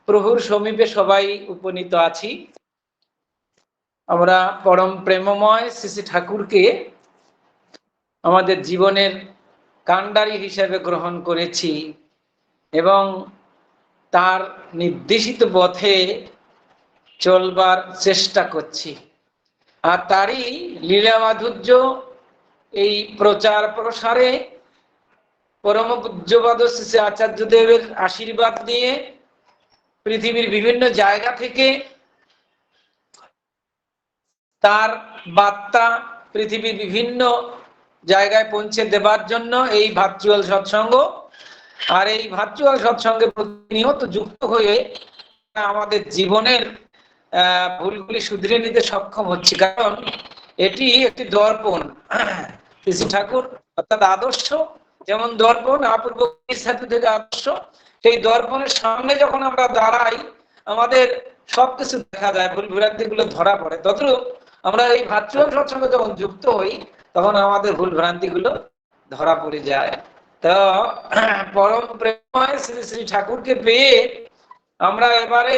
প্রভুর সমীপে সবাই উপনীত আছি। আমরা পরম প্রেমময় শ্রী শ্রী ঠাকুরকে আমাদের জীবনের কাণ্ডারী হিসেবে গ্রহণ করেছি এবং তার নির্দেশিত পথে চলবার চেষ্টা করছি। আর তারই লীলা মাধুর্য এই প্রচার প্রসারে পরম পূজ্যপাদ শ্রী শ্রী আচার্যদেবের আশীর্বাদ নিয়ে পৃথিবীর বিভিন্ন জায়গা থেকে তার বার্তা পৃথিবীর বিভিন্ন জায়গায় পৌঁছে দেবার জন্য এই ভার্চুয়াল সৎসঙ্গ। আর এই ভার্চুয়াল সৎসঙ্গে প্রতিনিয়ত যুক্ত হয়ে আমাদের জীবনের ভুলগুলি শুধরে নিতে সক্ষম হচ্ছে, কারণ এটি একটি দর্পণ। শ্রী ঠাকুর অর্থাৎ আদর্শ যেমন দর্পণ, অপূর্ব সাথে থেকে আদর্শ, সেই দর্পণের সামনে যখন আমরা দাঁড়াই আমাদের সবকিছু দেখা যায়, ভুল ভ্রান্তি গুলো ধরা পড়ে। তদ্রূপ আমরা এই ভার্চুয়াল সৎসঙ্গে যখন যুক্ত হই তখন আমাদের ভুল ভ্রান্তি গুলো ধরা পড়ে যায়। তো পরম প্রেমময় শ্রী শ্রী ঠাকুরকে পেয়ে আমরা এবারে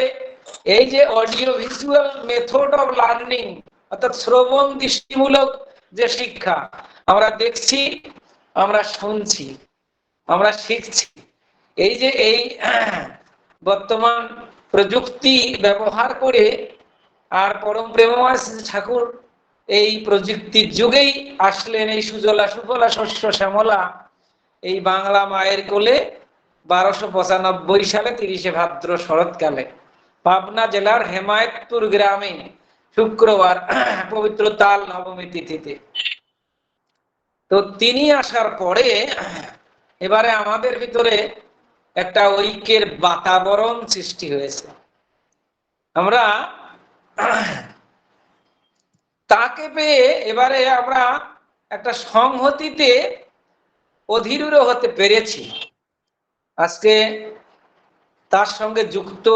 এই যে audio visual method of learning অর্থাৎ শ্রবণ দৃষ্টিমূলক যে শিক্ষা, আমরা দেখছি, আমরা শুনছি, আমরা শিখছি, এই যে এই বর্তমান প্রযুক্তি ব্যবহার করে, আর পরম প্রেমময় শ্রী ঠাকুর এই প্রযুক্তির যুগেই আসলেন। এই সুজলা সুফলা শস্য শ্যামলা এই বাংলা মায়ের কোলে 1295 সালে 30শে ভাদ্র শরৎকালে পাবনা জেলার হেমায়তপুর গ্রামে শুক্রবার পবিত্র তাল নবমী তিথিতে। তো তিনি আসার পরে এবারে আমাদের ভিতরে একটা ঐক্যের বাতাবরণ সৃষ্টি হয়েছে। আমরা তাকে পেয়ে এবারে আমরা একটা সংহতিতে অধীরূঢ় হতে পেরেছি। আজকে তার সঙ্গে যুক্ত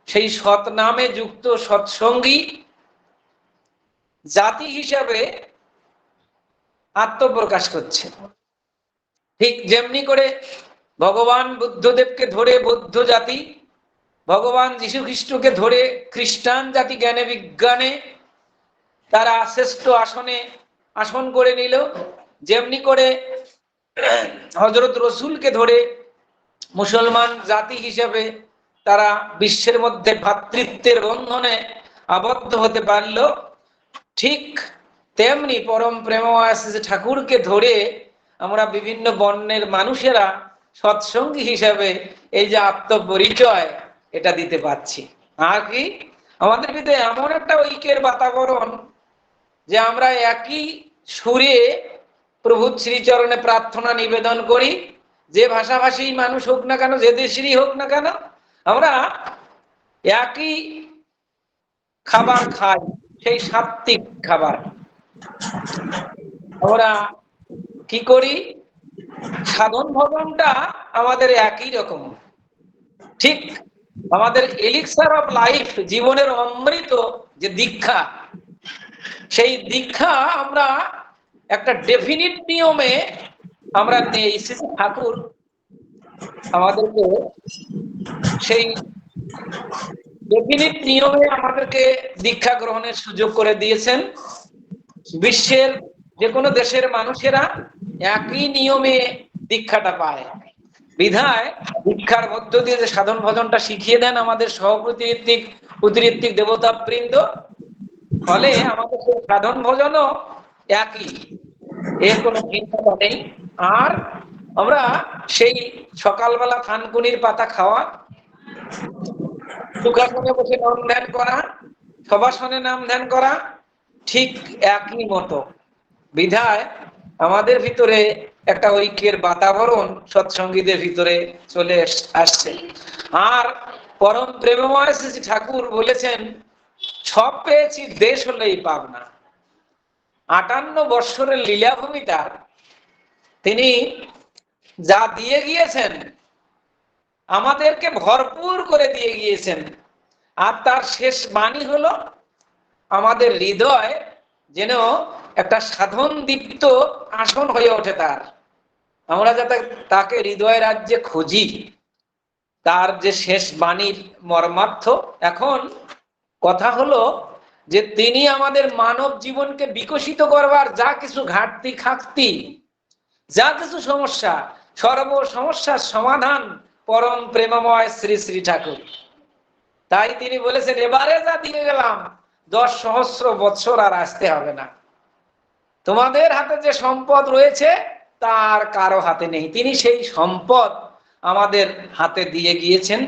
সেই সৎ নামে যুক্ত সৎসঙ্গী জাতি হিসাবে আত্মপ্রকাশ করছে। ঠিক যেমনি করে ভগবান বুদ্ধদেবকে ধরে বৌদ্ধ জাতি, ভগবান যীশু খ্রিস্টকে ধরে খ্রিস্টান জাতি জ্ঞানে বিজ্ঞানে তারা শ্রেষ্ঠ আসনে আসন করে নিল, যেমনি করে হযরত রসুলকে ধরে মুসলমান জাতি হিসেবে তারা বিশ্বের মধ্যে ভ্রাতৃত্বের বন্ধনে আবদ্ধ হতে পারল, ঠিক তেমনি পরম প্রেমময় শ্রী ঠাকুরকে ধরে আমরা বিভিন্ন বর্ণের মানুষেরা সৎসঙ্গী হিসাবে এই যে আত্মপরিচয় এটা দিতে পারছি। আর কি আমাদের ভিতরে এমন একটা ঐক্যের বাতাবরণ যে আমরা একই সুরে প্রভুর শ্রীচরণে প্রার্থনা নিবেদন করি, যে ভাষাভাষী মানুষ হোক না কেন, যে দেশেরই হোক না কেন, আমরা একই খাবার খাই, সেই সাত্ত্বিক খাবার। আমরা কি করি, সাধন ভজনটা আমাদের একই রকম। ঠিক আমাদের এলিক্সার অফ লাইফ, জীবনের অমৃত যে দীক্ষা, সেই দীক্ষা আমরা একটা ডেফিনিট নিয়মে আমরা নেই। শ্রী ঠাকুর আমাদেরকে সেই ডেফিনিট নিয়মে আমাদেরকে দীক্ষা গ্রহণের সুযোগ করে দিয়েছেন। বিশ্বের যে কোনো দেশের মানুষেরা একই নিয়মে দীক্ষাটা পায়। বিধায় দীক্ষার মধ্য দিয়ে যে সাধন ভজনটা শিখিয়ে দেন আমাদের অতিরিক্ত দেবতা বৃন্দ, ফলে আমাদের সাধন ভজনও একই, এর কোনো ভিন্নতা নেই। আর আমরা সেই সকালবেলা থানকুনির পাতা খাওয়া, সুখাসনে বসে নাম ধ্যান করা, সবাসনে নাম ধ্যান করা, ঠিক একই মতো। বিধায় আমাদের ভিতরে একটা ঐক্যের বাতাবরণ সৎসঙ্গীদের ভিতরে চলে আসছে। আর পরম প্রেমময় শ্রী ঠাকুর বলেছেন, সব পেয়েছি দেশ হলেই পাবনা। 58 বৎসরের লীলাভূমি তার, তিনি যা দিয়ে গিয়েছেন আমাদেরকে ভরপুর করে দিয়ে গিয়েছেন। আর তার শেষ বাণী হলো, আমাদের হৃদয় যেন একটা সাধন দীপ্ত আসন হয়ে ওঠে তার। আমরা যাতে তাকে হৃদয় রাজ্যে খুঁজি, তার যে শেষ বাণীর মর্মার্থ। এখন কথা হলো যে তিনি আমাদের মানব জীবনকে বিকশিত করবার যা কিছু ঘাটতি খাকতি, যা কিছু সমস্যা, সর্ব সমস্যার সমাধান পরম প্রেমময় শ্রী শ্রী ঠাকুর। তাই তিনি বলেছেন, এবারে যা দিয়ে গেলাম 10 সহস্র বৎসর আর আসতে হবে না। তোমাদের হাতে যে সম্পদ রয়েছে তার কারো হাতে নেই। তিনি সেই সম্পদ আমাদের হাতে দিয়ে গিয়েছেন।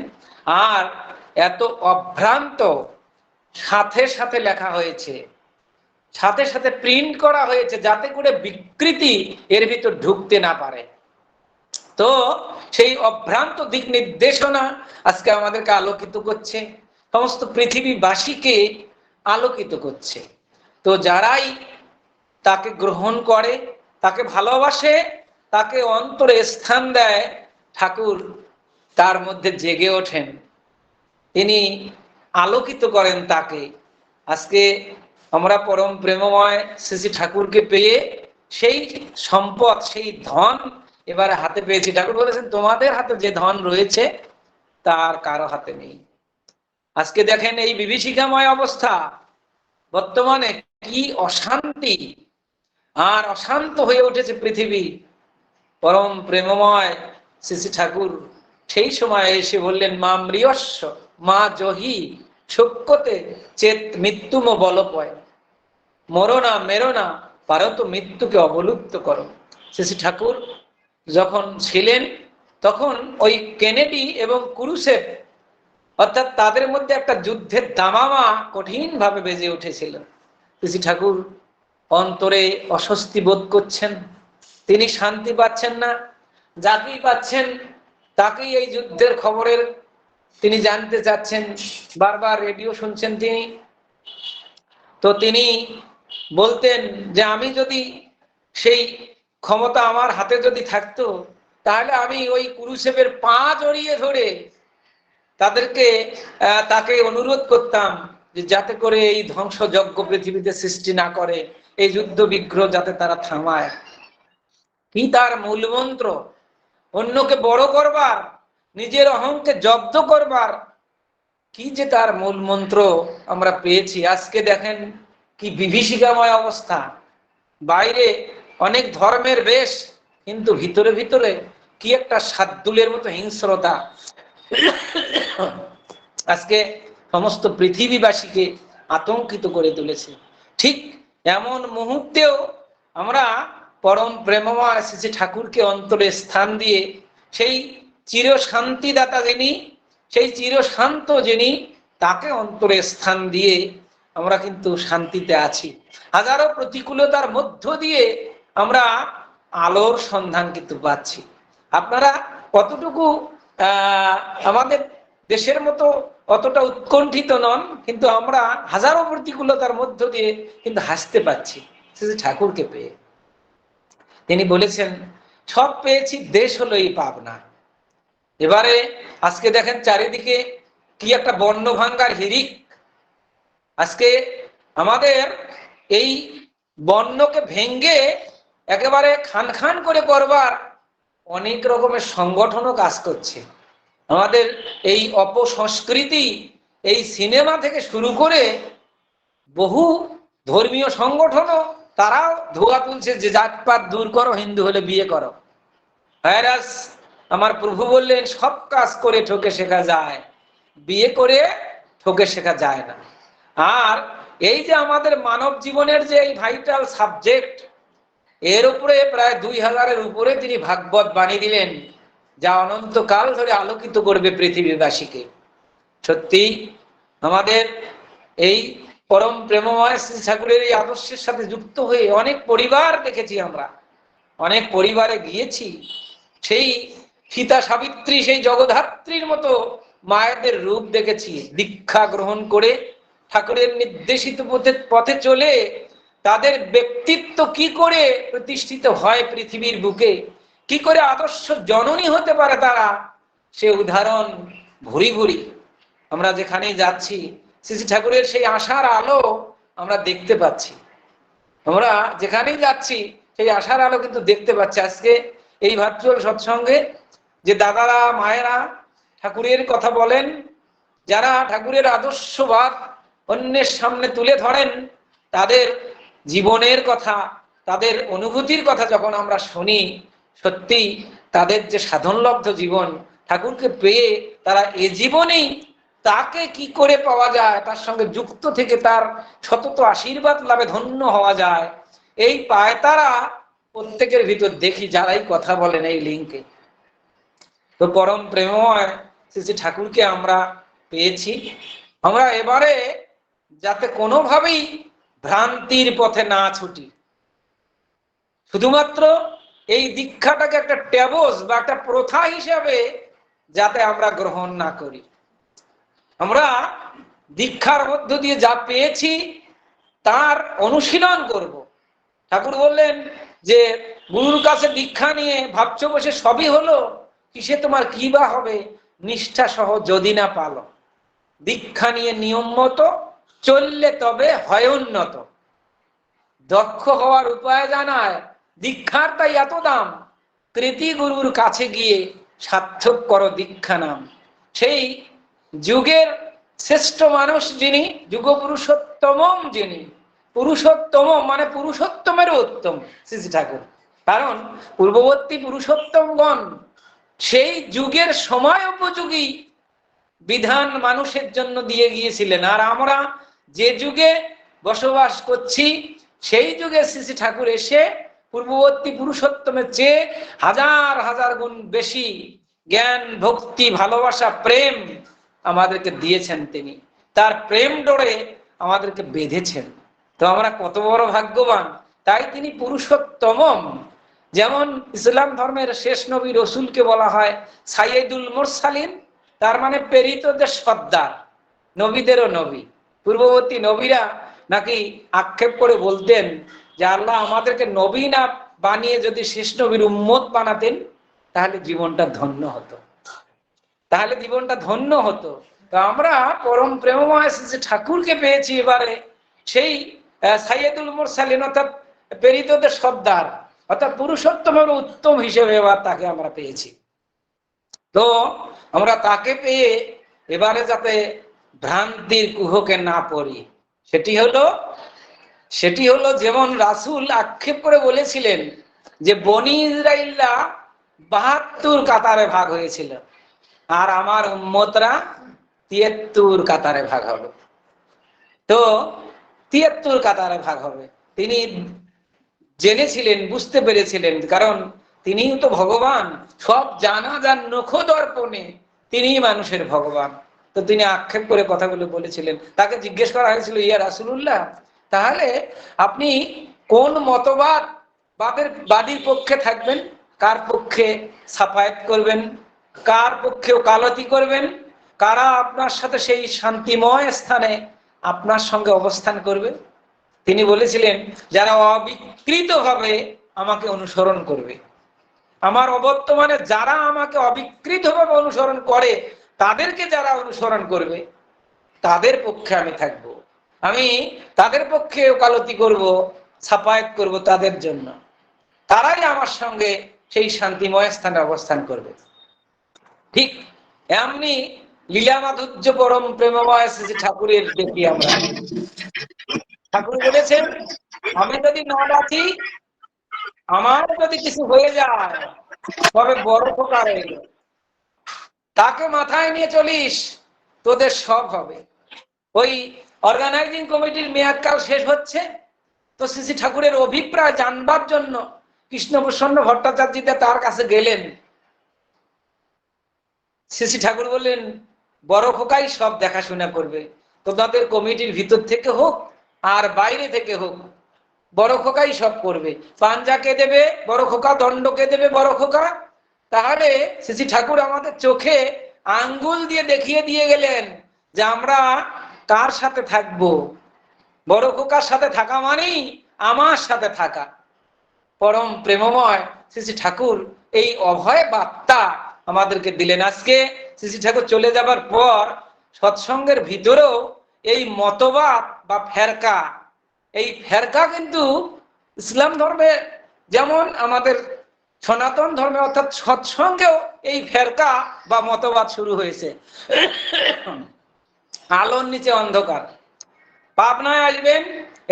আর এত অভ্রান্ত, সাথে সাথে লেখা হয়েছে, সাথে সাথে প্রিন্ট করা হয়েছে, যাতে করে বিকৃতি এর ভিতর ঢুকতে না পারে। তো সেই অভ্রান্ত দিক নির্দেশনা আজকে আমাদেরকে আলোকিত করছে, সমস্ত পৃথিবীবাসীকে আলোকিত করছে। তো যারাই তাকে গ্রহণ করে, তাকে ভালোবাসে, তাকে অন্তরে স্থান দেয়, ঠাকুর তার মধ্যে জেগে ওঠেন, তিনি আলোকিত করেন তাকে। আজকে আমরা পরম প্রেমময় শ্রী শ্রী ঠাকুরকে পেয়ে সেই সম্পদ, সেই ধন এবারে হাতে পেয়েছি। ঠাকুর বলেছেন, তোমাদের হাতে যে ধন রয়েছে তার কারো হাতে নেই। আজকে দেখেন এই বিভীষিকাময় অবস্থা, বর্তমানে কি অশান্তি আর অশান্ত হয়ে উঠেছে পৃথিবী। পরম প্রেমময় শ্রী শ্রী ঠাকুর সেই সময় এসে বললেন, মা মৃয়স্য মা জহি সত্যতে চেত মৃত্যুম বলপয়, মরো না মেরো না, পারো তো মৃত্যুকে অবলুপ্ত করো। শ্রী শ্রী ঠাকুর যখন ছিলেন তখন ওই কেনেডি এবং ক্রুসেভ, অর্থাৎ তাদের মধ্যে একটা যুদ্ধের দামামা কঠিন ভাবে বেজে উঠেছিল। শ্রী ঠাকুর অন্তরে অস্বস্তি বোধ করছেন, তিনি শান্তি পাচ্ছেন না। যাকেই পাচ্ছেন তাকেই এই যুদ্ধের খবরের তিনি জানতে চাচ্ছেন, বারবার রেডিও শুনছেন তিনি। তো তিনি বলতেন যে আমি যদি সেই ক্ষমতা আমার হাতে যদি থাকতো, তাহলে আমি ওই কুরুসেবের পা জড়িয়ে ধরে তাকে অনুরোধ করতাম যে যাতে করে এই ধ্বংসযজ্ঞ পৃথিবীতে সৃষ্টি না করে, এই যুদ্ধ বিগ্রহ যাতে তারা থামায়। কি তার মূল মন্ত্র! অন্যকে বড় করবার, নিজের অহংকে জব্দ করবার কি যে তার মূল মন্ত্র আমরা পেয়েছি। আজকে দেখেন কি বিভীষিকাময় অবস্থা। বাইরে অনেক ধর্মের বেশ, কিন্তু ভিতরে ভিতরে কি একটা শার্দুলের মতো হিংস্রতা আজকে সমস্ত পৃথিবীবাসীকে আতঙ্কিত করে তুলেছে। ঠিক এমন মুহূর্তেও আমরা পরম প্রেমময় শ্রী ঠাকুরকে অন্তরে স্থান দিয়ে, সেই চির শান্তিদাতা যিনি, সেই চির শান্ত যিনি, তাকে অন্তরে স্থান দিয়ে আমরা কিন্তু শান্তিতে আছি। হাজারো প্রতিকূলতার মধ্য দিয়ে আমরা আলোর সন্ধান কিন্তু পাচ্ছি। আপনারা কতটুকু আমাদের দেশের মতো অতটা উৎকণ্ঠিত নন, কিন্তু আমরা হাজারো প্রতিকূলতার মধ্য দিয়ে কিন্তু হাসতে পাচ্ছি শ্রী ঠাকুরকে পেয়ে। তিনি বলেছেন, সব পেয়েছি, দেশ হলো এই পাবনা। এবারে আজকে দেখেন চারিদিকে কি একটা বর্ণ ভাঙ্গার হিড়িক। আজকে আমাদের এই বর্ণকে ভেঙ্গে একেবারে খান খান করে করবার অনেক রকমের সংগঠনও কাজ করছে। আমাদের এই অপসংস্কৃতি, এই সিনেমা থেকে শুরু করে বহু ধর্মীয় সংগঠনও তারাও ধোয়া তুলছে যে জাতপাত দূর করো, হিন্দু হলে বিয়ে করো। ভাইরাস আমার প্রভু বললেন, সব কাজ করে ঠকে শেখা যায়, বিয়ে করে ঠকে শেখা যায় না। আর এই যে আমাদের মানব জীবনের যে এই ভাইটাল সাবজেক্ট, এর উপরে প্রায় 2000-এর উপরে তিনি ভাগবত বাণী দিলেন, যা অনন্তকাল ধরে আলোকিত করবে পৃথিবীবাসীকে। সত্যি আমাদের এই পরম প্রেমময় শ্রী ঠাকুরের এই আদর্শের সাথে যুক্ত হয়ে অনেক পরিবার দেখেছি, আমরা অনেক পরিবারে গিয়েছি, সেই সীতা সাবিত্রী, সেই জগদ্ধাত্রীর মতো মায়েদের রূপ দেখেছি। দীক্ষা গ্রহণ করে ঠাকুরের নির্দেশিত পথে চলে তাদের ব্যক্তিত্ব কি করে প্রতিষ্ঠিত হয় পৃথিবীর বুকে, কি করে আদর্শ জননী হতে পারে তারা, সে উদাহরণ ভুরি ভুরি আমরা যেখানেই যাচ্ছি শ্রী ঠাকুরের সেই আশার আলো আমরা দেখতে পাচ্ছি। আমরা যেখানেই যাচ্ছি সেই আশার আলো কিন্তু দেখতে পাচ্ছি। আজকে এই ভার্চুয়াল সৎসঙ্গে যে দাদারা, মায়েরা ঠাকুরের কথা বলেন, যারা ঠাকুরের আদর্শবাদ অন্যের সামনে তুলে ধরেন, তাদের জীবনের কথা, তাদের অনুভূতির কথা যখন আমরা শুনি, সত্যি তাদের যে সাধনলব্ধ জীবন, ঠাকুরকে পেয়ে তারা এ জীবনেই তাকে কি করে পাওয়া যায়, তার সঙ্গে যুক্ত থেকে তার সতত আশীর্বাদ লাভে ধন্য হওয়া যায়, এই পায় তারা প্রত্যেকের ভিতর দেখি যারাই কথা বলেন এই লিঙ্কে। তো পরম প্রেমময় শ্রী শ্রী ঠাকুরকে আমরা পেয়েছি। আমরা এবারে যাতে কোনোভাবেই ভ্রান্তির পথে না ছুটি, শুধুমাত্র এই দীক্ষাটাকে একটা ট্যাবস বা একটা প্রথা হিসাবে যাতে আমরা গ্রহণ না করি। আমরা দীক্ষার মধ্য দিয়ে যা পেয়েছি তার অনুশীলন করব। ঠাকুর বললেন যে গুরুর কাছে দীক্ষা নিয়ে ভাবছো বসে সবই হলো, কিসে তোমার কি বা হবে, নিষ্ঠা সহ যদি না পালো। দীক্ষা নিয়ে নিয়ম মতো চললে তবে হয় উন্নত। দক্ষ হওয়ার উপায় জানায় দীক্ষার তাই এত দাম, কৃতি গুরুর কাছে গিয়ে সার্থক করো দীক্ষা নাম। সেই যুগের শ্রেষ্ঠ মানুষ যিনি, যুগ পুরুষোত্তম যিনি, পুরুষোত্তম মানে পুরুষোত্তমের উত্তম শ্রী শ্রী ঠাকুর। কারণ পূর্ববর্তী পুরুষোত্তমগণ সেই যুগের সময় উপযোগী বিধান মানুষের জন্য দিয়ে গিয়েছিলেন। আর আমরা যে যুগে বসবাস করছি সেই যুগে শ্রী শ্রী ঠাকুর এসে পূর্ববর্তী পুরুষোত্তমের চেয়ে হাজার হাজার গুণ বেশি জ্ঞান, ভক্তি, ভালোবাসা, প্রেম আমাদেরকে দিয়েছেন। তিনি তার প্রেম ডোরে আমাদেরকে বেঁধেছেন। তো আমরা কত বড় ভাগ্যবান। তাই তিনি পুরুষোত্তম। যেমন ইসলাম ধর্মের শেষ নবী রসুলকে বলা হয় সাইয়েদুল মুরসালিন, তার মানে প্রেরিতদের সর্দার, নবীদেরও নবী। পূর্ববর্তী নবীরা নাকি আক্ষেপ করে বলতেন যে আল্লাহ আমাদেরকে নবী না বানিয়ে যদি শেষ নবীর উম্মত বানাতেন তাহলে জীবনটা ধন্য হতো, তাহলে জীবনটা ধন্য হতো। তো আমরা পরম প্রেমময় শ্রী ঠাকুরকে পেয়েছি এবারে, সেই সাইয়েদুল মুরসালিন অর্থাৎ প্রেরিতদের সর্দার অর্থাৎ পুরুষোত্তমের উত্তম হিসেবে এবার তাকে আমরা পেয়েছি। তো আমরা তাকে পেয়ে এবারে যাতে ভ্রান্তির কুহকে না পড়ি, সেটি হলো যেমন রাসূল আক্ষেপ করে বলেছিলেন যে বনি ইসরাইলরা ৭২ কাতারে ভাগ হয়েছিল আর আমার উম্মতরা ৭৩ কাতারে ভাগ হবে। তো ৭৩ কাতারে ভাগ হবে তিনি জেনেছিলেন, বুঝতে পেরেছিলেন, কারণ তিনিই তো ভগবান। সব জানা যান নখ দর্পণে, তিনিই মানুষের ভগবান। তো তিনি আক্ষেপ করে কথাগুলো বলেছিলেন। তাকে জিজ্ঞেস করা হয়েছিল, ইয়া রাসূলুল্লাহ, তাহলে আপনি কোন মতবাদ বাদীর পক্ষে থাকবেন, কার পক্ষে সাফায়াত করবেন, কার পক্ষে ওকালতি করবেন, কারা আপনার সাথে সেই শান্তিময় স্থানে আপনার সঙ্গে অবস্থান করবে? তিনি বলেছিলেন যারা অবিকৃতভাবে আমাকে অনুসরণ করবে, আমার অবর্তমানে যারা আমাকে অবিকৃতভাবে অনুসরণ করে, তাদেরকে যারা অনুসরণ করবে তাদের পক্ষে আমি থাকব, আমি তাদের পক্ষে ওকালতি করব, ছাপায়াত করব তাদের জন্য, তারাই আমার সঙ্গে সেই শান্তিময় স্থানে অবস্থান করবে। ঠিক এমনি লীলা মাধুর্য পরম প্রেমময় শ্রী ঠাকুরের দেখি আমরা। ঠাকুর বলেছেন আমি যদি না বাঁচি, আমার যদি কিছু হয়ে যায় তবে বড় খোকা রইল, তাকে মাথায় নিয়ে চলিস, তোদের সব হবে। ওই অর্গানাইজিং কমিটির মেয়াদকাল শেষ হচ্ছে, তো শ্রী শ্রী ঠাকুরের অভিপ্রায় জানবার জন্য কৃষ্ণপ্রসন্ন ভট্টাচার্যিতে তার কাছে গেলেন। শ্রী শ্রী ঠাকুর বললেন বড় খোকাই সব দেখাশোনা করবে, তোমাদের কমিটির ভিতর থেকে হোক আর বাইরে থেকে হোক, বড় খোকাই সব করবে। পাঞ্জা কে দেবে বড় খোকা, দণ্ড কে দেবে বড় খোকা। তাহলে শ্রী শ্রী ঠাকুর আমাদের চোখে আঙ্গুল দিয়ে দেখিয়ে দিয়ে গেলেন যে আমরা কার সাথে থাকবো। বড় খোকার সাথে থাকা মানেই আমার সাথে থাকা। পরম প্রেমময় শ্রী শ্রী ঠাকুর এই অভয় বার্তা আমাদেরকে দিলেন। আজকে শ্রী শ্রী ঠাকুর চলে যাবার পর সৎসঙ্গের ভিতরেও এই মতবাদ বা ফেরকা, এই ফেরকা কিন্তু ইসলাম ধর্মে যেমন আমাদের সনাতন ধর্মে অর্থাৎ সৎসঙ্গেও এই ফেরকা বা মতবাদ শুরু হয়েছে। আলোর নিচে অন্ধকার। পাবনায় আসবেন,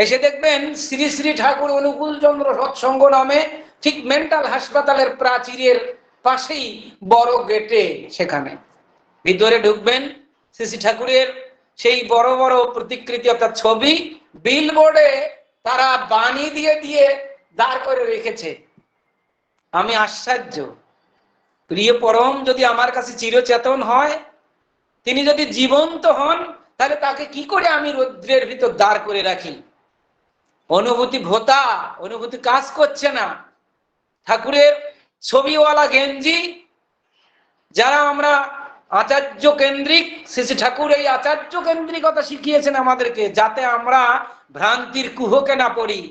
এসে দেখবেন শ্রী শ্রী ঠাকুর অনুকূল চন্দ্র সৎসঙ্গ নামে ঠিক মেন্টাল হাসপাতালের প্রাচীরের পাশেই বড় গেটে, সেখানে ভিতরে ঢুকবেন, শ্রী শ্রী ঠাকুরের সেই বড় বড় প্রতিকৃতি অর্থাৎ ছবি বিলবোর্ডে তারা বাণী দিয়ে দিয়ে দাঁড় করে রেখেছে। আমি আশ্চর্য, প্রিয় পরম যদি আমার কাছে চিরচেতন হয়, তিনি যদি জীবন্ত হন, তাহলে তাকে কি করে আমি রৌদ্রের ভিতর দাঁড় করে রাখি? অনুভূতি ভোতা, অনুভূতি কাজ করছে না। ঠাকুরের ছবিওয়ালা গেঞ্জি, যারা আমরা আচার্য কেন্দ্রিক, শ্রী ঠাকুর এই আচার্য কেন্দ্রিকতা শিখিয়েছেন আমাদেরকে, যাতে আমরা ভ্রান্তির কুহকে না পড়ি।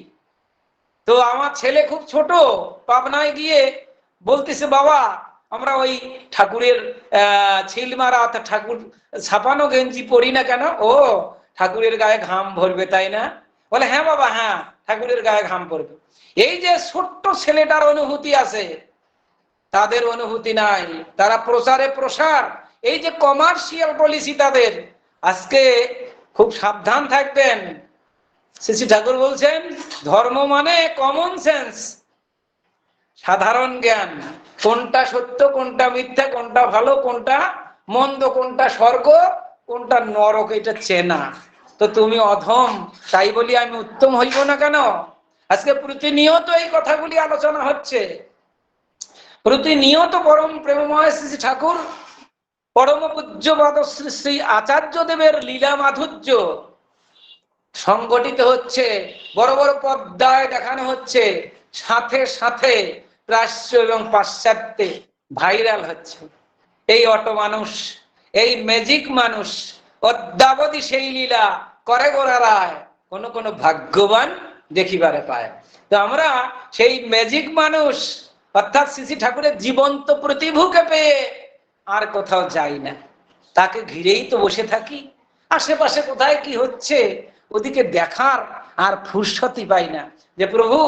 তো আমার ছেলে খুব ছোট, পাবনায় গিয়ে বলতেছে, বাবা আমরা ওই ঠাকুরের ছিলমারা অর্থাৎ ঠাকুর ছাপানো গেঞ্জি পরি না কেন? ও ঠাকুরের গায়ে ঘাম ভরবে তাই না? বলে হ্যাঁ বাবা, হ্যাঁ ঠাকুরের গায়ে ঘাম পড়বে। এই যে ছোট্ট ছেলেটার অনুভূতি আছে, তাদের অনুভূতি নাই। তারা প্রচারে প্রসার, এই যে কমার্শিয়াল পলিসি তাদের। আজকে খুব সাবধান থাকবেন। শ্রী ঠাকুর বলছেন ধর্ম মানে কমন সেন্স, সাধারণ জ্ঞান, কোনটা সত্য কোনটা মিথ্যা, কোনটা ভালো কোনটা মন্দ, কোনটা স্বর্গ কোনটা নরক, এটা চেনা। তো তুমি অধম, তাই বলি আমি উত্তম হইব না কেন? আজকে প্রতিনিয়ত এই কথাগুলি আলোচনা হচ্ছে। প্রতিনিয়ত পরম প্রেমময় শ্রী ঠাকুর, পরম পূজ্যপাদ শ্রী শ্রী আচার্য দেবের লীলা মাধুর্য সংগঠিত হচ্ছে, বড় বড় পর্দায় দেখানো হচ্ছে, সাথে সাথে প্রাচ্য এবং পাশ্চাত্যে ভাইরাল হচ্ছে। এই অটো মানুষ, এই ম্যাজিক মানুষ অদ্যাবধি সেই লীলা করে গোড়ারায় কোন কোন ভাগ্যবান দেখিবারে পায়। তো আমরা সেই ম্যাজিক মানুষ অর্থাৎ শ্রী ঠাকুরের জীবন্ত প্রতিভুকে পেয়ে আর কোথাও যাই না, তাকে ঘিরেই তো বসে থাকি। আশেপাশে কোথায় কি হচ্ছে ওদিকে দেখার আর ফুরসতি পাই না, যে প্রভু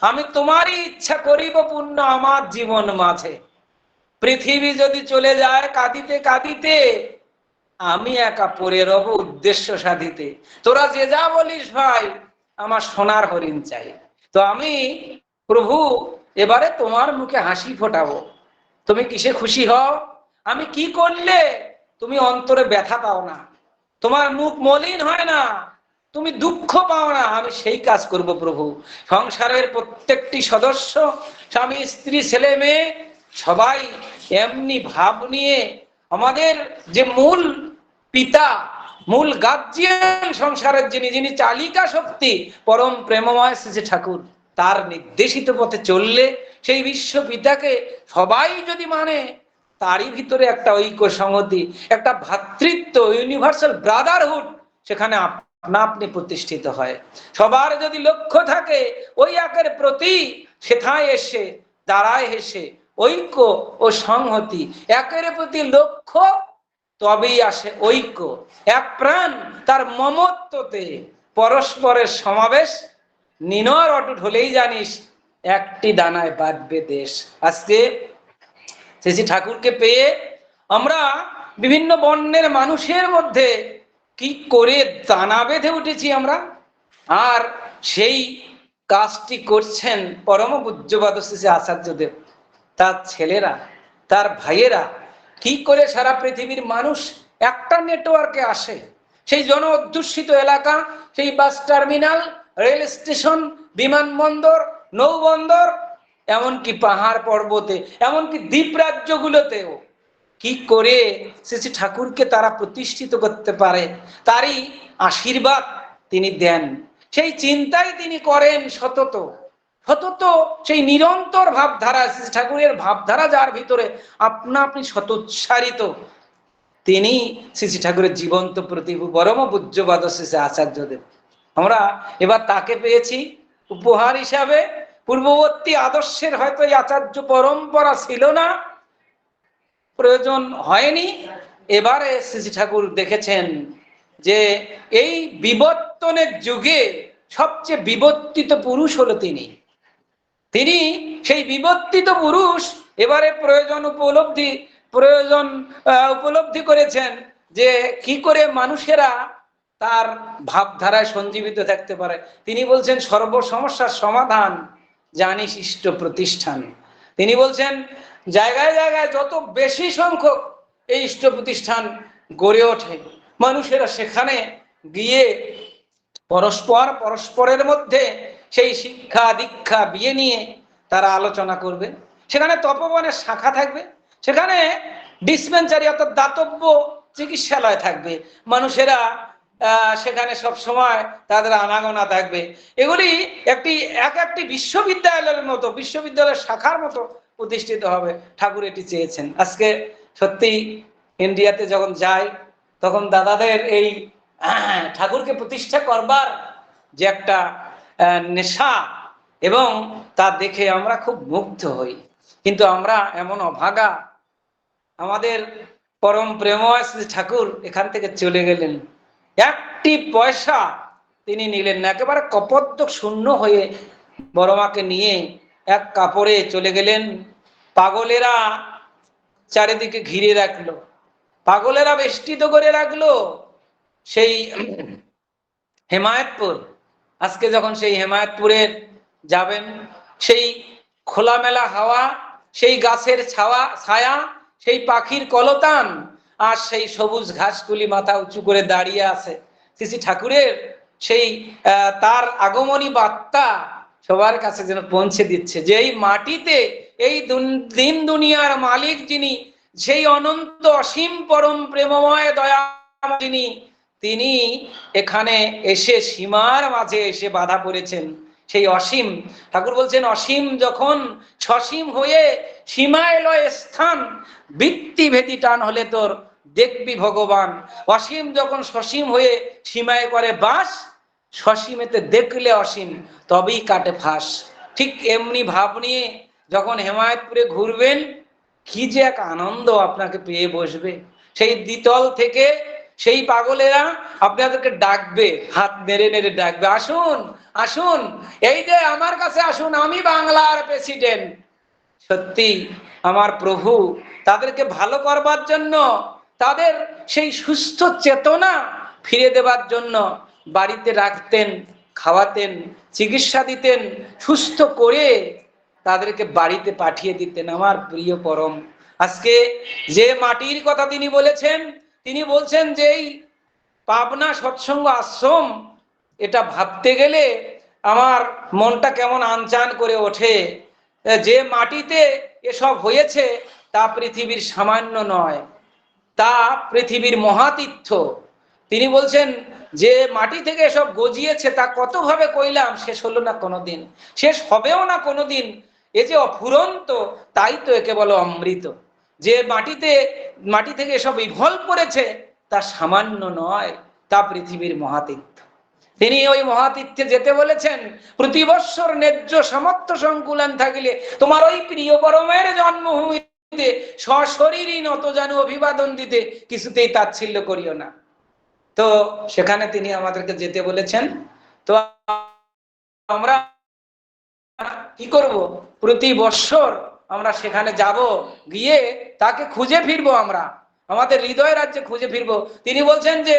আমি তোমারই ইচ্ছা করিব পূর্ণ আমার জীবন মাঝে। পৃথিবী যদি চলে যায় কাঁদিতে কাঁদিতে, আমি একা পড়ে রব উদ্দেশ্য সাধিতে। তোরা যে যা বলিস ভাই, আমার সোনার হরিণ চাই। তো আমি প্রভু এবারে তোমার মুখে হাসি ফোটাবো। তুমি কিসে খুশি হও? আমি কি করলে তুমি অন্তরে ব্যথা পাও না, তোমার মুখ মলিন হয় না, তুমি দুঃখ পাও না, আমি সেই কাজ করব প্রভু। সংসারের প্রত্যেকটি সদস্য, স্বামী স্ত্রী ছেলে মেয়ে সবাই এমনি ভাব নিয়ে, আমাদের যে মূল পিতা, মূল গার্জিয়ান সংসারের, যিনি চালিকা শক্তি পরম প্রেমময় শ্রী ঠাকুর, তার নির্দেশিত পথে চললে সেই বিশ্ব পিতাকে সবাই যদি মানে, তারই ভিতরে একটা ঐক্য সংহতি, একটা ভ্রাতৃত্ব, ইউনিভার্সাল ব্রাদারহুড সেখানে আপনা আপনি প্রতিষ্ঠিত হয়। সবার যদি লক্ষ্য থাকে ওই একের প্রতি, সেথায় এসে দাঁড়ায় হেসে ঐক্য ও সংহতি। একের প্রতি লক্ষ্য, তবেই আসে ঐক্য। এক প্রাণ তার মমত্বতে পরস্পরের সমাবেশ, নিনর অটুট হলেই জানিস একটি দানায় বাঁধবে দেশ। আজকে শ্রী ঠাকুরকে পেয়ে আমরা বিভিন্ন বর্ণের মানুষের মধ্যে কি করে দানা বেঁধে উঠেছি আমরা। আর সেই কাজটি করছেন পরম পূজ্যপাদ শ্রী আচার্যদেব। তার ছেলেরা, তার ভাইয়েরা কি করে সারা পৃথিবীর মানুষ একটা নেটওয়ার্কে আসে। সেই জন অধ্যুষিত এলাকা, সেই বাস টার্মিনাল, রেল স্টেশন, বিমানবন্দর, নৌবন্দর, এমনকি পাহাড় পর্বতে, এমনকি দ্বীপরাজ্যগুলোতেও কি করে শ্রী ঠাকুরকে তারা প্রতিষ্ঠিত করতে পারে, তারই আশীর্বাদ তিনি দেন। সেই চিন্তাই তিনি করেন সতত সতত, সেই নিরন্তর ভাবধারা। শ্রী ঠাকুরের ভাবধারা যার ভিতরে আপনা আপনি সতোচ্চারিত, তিনি শ্রী ঠাকুরের জীবন্ত প্রতিভু পরম পূজ্যপাদ শ্রী আচার্যদেব। আমরা এবার তাকে পেয়েছি উপহার হিসাবে। পূর্ববর্তী আদর্শের হয়তো এই আচার্য পরম্পরা ছিল না, প্রয়োজন হয়নি। এবারে শ্রী ঠাকুর দেখেছেন যে এই বিবর্তনের যুগে সবচেয়ে বিবর্তিত পুরুষ হলো তিনি। তিনি সেই বিবর্তিত পুরুষ এবারে প্রয়োজন উপলব্ধি করেছেন যে কি করে মানুষেরা তার ভাবধারায় সঞ্জীবিত থাকতে পারে। তিনি বলছেন সর্ব সমস্যার সমাধান জানিস ইষ্ট প্রতিষ্ঠান। তিনি বলছেন জায়গায় জায়গায় যত বেশি সংখ্যক এই ইষ্ট প্রতিষ্ঠান গড়ে ওঠে, মানুষেরা সেখানে গিয়ে পরস্পরের মধ্যে সেই শিক্ষা দীক্ষা বিয়ে নিয়ে তারা আলোচনা করবে। সেখানে তপবনের শাখা থাকবে, সেখানে ডিসপেন্সারি অর্থাৎ দাতব্য চিকিৎসালয় থাকবে, মানুষেরা সেখানে সব সময় তাদের আনাগোনা থাকবে। এগুলি একটি বিশ্ববিদ্যালয়ের মতো, বিশ্ববিদ্যালয়ের শাখার মতো প্রতিষ্ঠিত হবে। ঠাকুর এটি চেয়েছেন। আজকে সত্যি ইন্ডিয়াতে যখন যাই তখন দাদাদের এই ঠাকুরকে প্রতিষ্ঠা করবার যে একটা নেশা এবং তা দেখে আমরা খুব মুগ্ধ হই। কিন্তু আমরা এমন অভাগা, আমাদের পরম প্রেমময় শ্রী ঠাকুর এখান থেকে চলে গেলেন, একটি পয়সা তিনি নিলেন না, একেবারে কপোদ্য শূন্য হয়ে বড়মাকে নিয়ে এক কাপড়ে চলে গেলেন। পাগলেরা চারিদিকে ঘিরে রাখলো, পাগলেরা বেষ্টিত করে রাখলো সেই হেমায়তপুর। আজকে যখন সেই হেমায়তপুরের যাবেন, সেই খোলামেলা হাওয়া, সেই গাছের ছায়া, সেই পাখির কলতান, আর সেই সবুজ ঘাসগুলি মাথা উঁচু করে দাঁড়িয়ে আছে শ্রী ঠাকুরের সেই তার আগমনী বার্তা সবার কাছে যেন পৌঁছে দিচ্ছে যে এই মাটিতে এই দিন দুনিয়ার মালিক যিনি, সেই অনন্ত অসীম পরম প্রেমময় দয়া যিনি, তিনি এখানে এসে সীমার মাঝে এসে বাধা পড়েছেন। সেই অসীম, ঠাকুর বলছেন অসীম যখন সসীম হয়ে সীমায় লয় স্থান, বৃত্তি ভেদি টান হলে তোর দেখবি ভগবান। অসীম যখন সসীম হয়ে সীমায় করে বাস, সসীমেতে দেখলে অসীম তবেই কাটে ফাঁস। ঠিক এমনি ভাব নিয়ে যখন হেমায়তপুরে ঘুরবেন, কি যে এক আনন্দ আপনাকে পেয়ে বসবে। সেই দ্বিতল থেকে সেই পাগলেরা আপনাদেরকে ডাকবে, হাত নেড়ে নেড়ে ডাকবে, আসুন আসুন, এই যে আমার কাছে আসুন, আমি বাংলার প্রেসিডেন্ট। সত্যি আমার প্রভু তাদেরকে ভালো করবার জন্য, তাদের সেই সুস্থ চেতনা ফিরে দেবার জন্য বাড়িতে রাখতেন, খাওয়াতেন, চিকিৎসা দিতেন, সুস্থ করে তাদেরকে বাড়িতে পাঠিয়ে দিতেন। আমার প্রিয় পরম, আজকে যে মাটির কথা তিনি বলেছেন, তিনি বলছেন যে এই পাবনা সৎসঙ্গ আশ্রম, এটা ভাবতে গেলে আমার মনটা কেমন আনচান করে ওঠে। যে মাটিতে এসব হয়েছে তা পৃথিবীর সামান্য নয়, তা পৃথিবীর মহাতীর্থ। তিনি বলছেন যে মাটি থেকে এসব গজিয়েছে তা কতভাবে কইলাম, শেষ হলো না কোনোদিন, শেষ হবেও না কোনোদিন। এ যে অফুরন্ত, তাই তো একে বলো অমৃত। যে মাটি থেকে এসব ইভল করেছে তা সামান্য নয়, তা পৃথিবীর মহাতীর্থ। তিনি ওই মহাতীর্থে যেতে বলেছেন। প্রতি বৎসর ন্যায্য সমর্থ সংকুলান থাকিলে তোমার ওই প্রিয় পরমের জন্মভূমিতে সশরীরই নত জানু অভিবাদন দিতে কিছুতেই তাচ্ছিল্য করিও না। তো সেখানে তিনি আমাদেরকে যেতে বলেছেন। তো আমরা কি করব? প্রতি বৎসর আমরা সেখানে যাব, গিয়ে তাকে খুঁজে ফিরবো, আমরা আমাদের হৃদয় রাজ্যে খুঁজে ফিরবো। তিনি বলছেন যে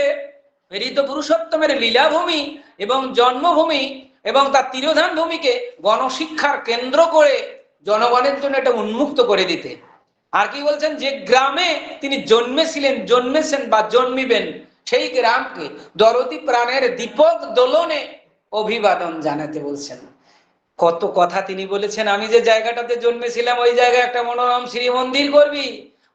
ঋত পুরুষোত্তমের লীলাভূমি এবং জন্মভূমি এবং তার তিরোধান ভূমিকে গণশিক্ষার কেন্দ্র করে জনগণের জন্য এটা উন্মুক্ত করে দিতে। আর কি বলছেন, যে গ্রামে তিনি জন্মেছেন বা জন্মিবেন, সেই গ্রামকে দরদি প্রাণের দীপক দোলনে অভিবাদন জানাতে বলছেন। কত কথা তিনি বলেছেন। আমি যে জায়গাটাতে জন্মেছিলাম ওই জায়গায় একটা মনোরম শ্রী মন্দির করবি,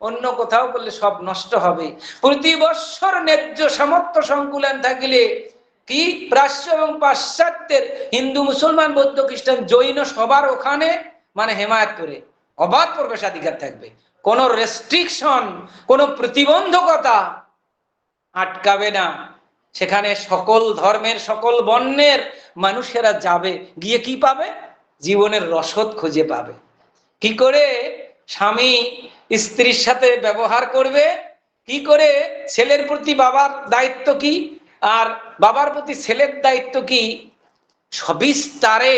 অন্য কোথাও করলে সব নষ্ট হবে। প্রতি বৎসর ন্যায্য সমর্থ সংকুলান থাকিলে, কি প্রাচ্য এবং পাশ্চাত্যের হিন্দু মুসলমান বৌদ্ধ খ্রিস্টান জৈন সবার ওখানে মানে হেমায়তপুরে অবাধ প্রবেশাধিকার থাকবে। কোনো রেস্ট্রিকশন, কোনো প্রতিবন্ধকতা আটকাবে না। সেখানে সকল ধর্মের সকল বর্ণের মানুষেরা যাবে, গিয়ে কি পাবে? জীবনের রসদ খুঁজে পাবে। কি করে স্বামী স্ত্রীর সাথে ব্যবহার করবে, কি করে ছেলের প্রতি বাবার দায়িত্ব কি, আর বাবার প্রতি ছেলের দায়িত্ব কি, সবিস্তারে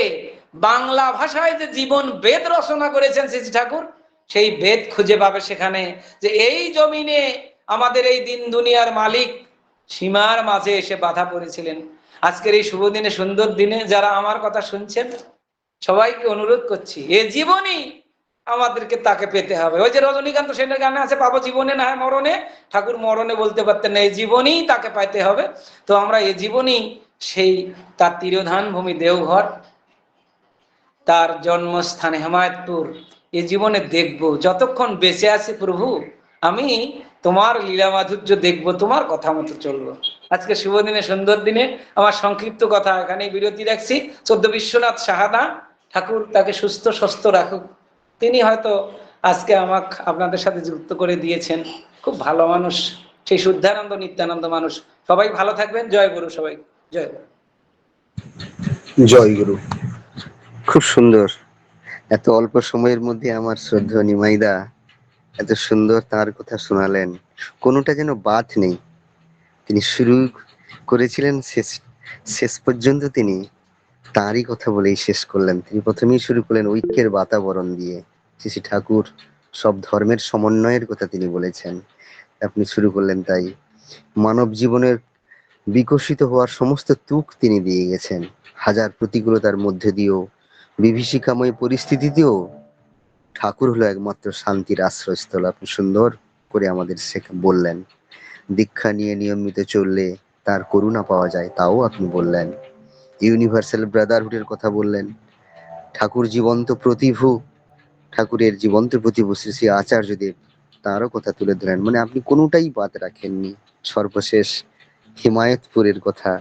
বাংলা ভাষায় যে জীবন বেদ রচনা করেছেন শ্রী শ্রী ঠাকুর, সেই বেদ খুঁজে পাবে সেখানে, যে এই জমিনে আমাদের এই দিন দুনিয়ার মালিক সীমার মাঝে এসে বাধা পড়েছিলেন। আজকের এই শুভ দিনে, সুন্দর দিনে যারা আমার কথা শুনছেন, সবাইকে অনুরোধ করছি, এ জীবনই আমাদেরকে তাকে পেতে হবে। ওই যে রজনীকান্ত সেনের গানে আছে, পাবো জীবনে না হয় মরণে, ঠাকুর মরণে বলতে পারতেন না, এই জীবনই তাকে পাইতে হবে। তো আমরা এই জীবনই সেই তার তিরোধান ভূমি দেওঘর, তার জন্মস্থানে হেমায়তপুর, এই জীবনে দেখব, যতক্ষণ বেঁচে আছি প্রভু আমি তোমার লীলা মাধুর্য দেখব, তোমার কথা মতো চলবো। আজকে শুভ দিনে, সুন্দর দিনে আমার সংক্ষিপ্ত কথা এখানেই বিরতি রাখছি। চোদ্দ বিশ্বনাথ সাহাদা ঠাকুর তাকে সুস্থ স্বস্থ রাখুক। তিনি হয়তো আজকে আমাকে আপনাদের সাথে যুক্ত করে দিয়েছেন। খুব ভালো মানুষ, সেই শুদ্ধানন্দ নিত্যানন্দ মানুষ। সবাই ভালো থাকবেন। জয় গুরু। সবাই জয় গুরু। জয় গুরু। খুব সুন্দর। এত অল্প সময়ের মধ্যে আমার শ্রদ্ধেয় নিমাইদা এত সুন্দর তার কথা শোনালেন, কোনোটা যেন বাদ নেই। তিনি শুরু করেছিলেন, শেষ পর্যন্ত তিনি তারই কথা বলেই শেষ করলেন। তিনি প্রথমেই শুরু করলেন ঐক্যের বাতাবরণ দিয়ে। শ্রী ঠাকুর সব ধর্মের সমন্বয়ের কথা তিনি বলেছেন, আপনি শুরু করলেন তাই। মানব জীবনের বিকশিত হওয়ার সমস্ত তুক তিনি দিয়ে গেছেন। হাজার প্রতিকূলতার মধ্যে দিয়েও, বিভীষিকাময় পরিস্থিতিতেও ঠাকুর হলো একমাত্র শান্তির আশ্রয়স্থল। আপনি সুন্দর করে আমাদের বললেন। দীক্ষা নিয়ে নিয়মিত চললে তার করুণা পাওয়া যায়, তাও আপনি বললেন। ইউনিভার্সাল ব্রাদারহুডের কথা বললেন। ঠাকুর জীবন্ত প্রতিভু, ঠাকুরের জীবন্ত প্রতিভু শ্রী শ্রী আচার্যদেব, তারও কথা তুলে ধরেন। মানে আপনি কোনোটাই বাদ রাখেননি। সর্বশেষ হিমায়তপুরের কথা,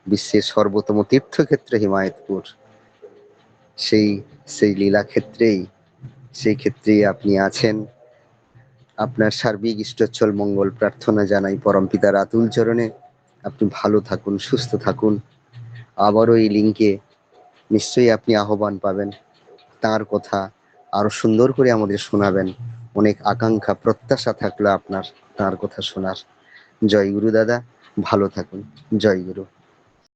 বিশ্বের সর্বোত্তম তীর্থক্ষেত্র হিমায়তপুর, সেই সেই লীলা ক্ষেত্রেই, সেই ক্ষেত্রেই আপনি আছেন। আপনার সার্বিক ইষ্টচ্ছল মঙ্গল প্রার্থনা জানাই পরম পিতার আতুল চরণে। আপনি ভালো থাকুন, সুস্থ থাকুন। আবারও এই লিঙ্কে নিশ্চয়ই আপনি আহ্বান পাবেন, তার কথা আরো সুন্দর করে আমাদের শোনাবেন। অনেক আকাঙ্ক্ষা প্রত্যাশা থাকলো আপনার তার কথা শোনার। জয় গুরু দাদা, ভালো থাকুন। জয় গুরু।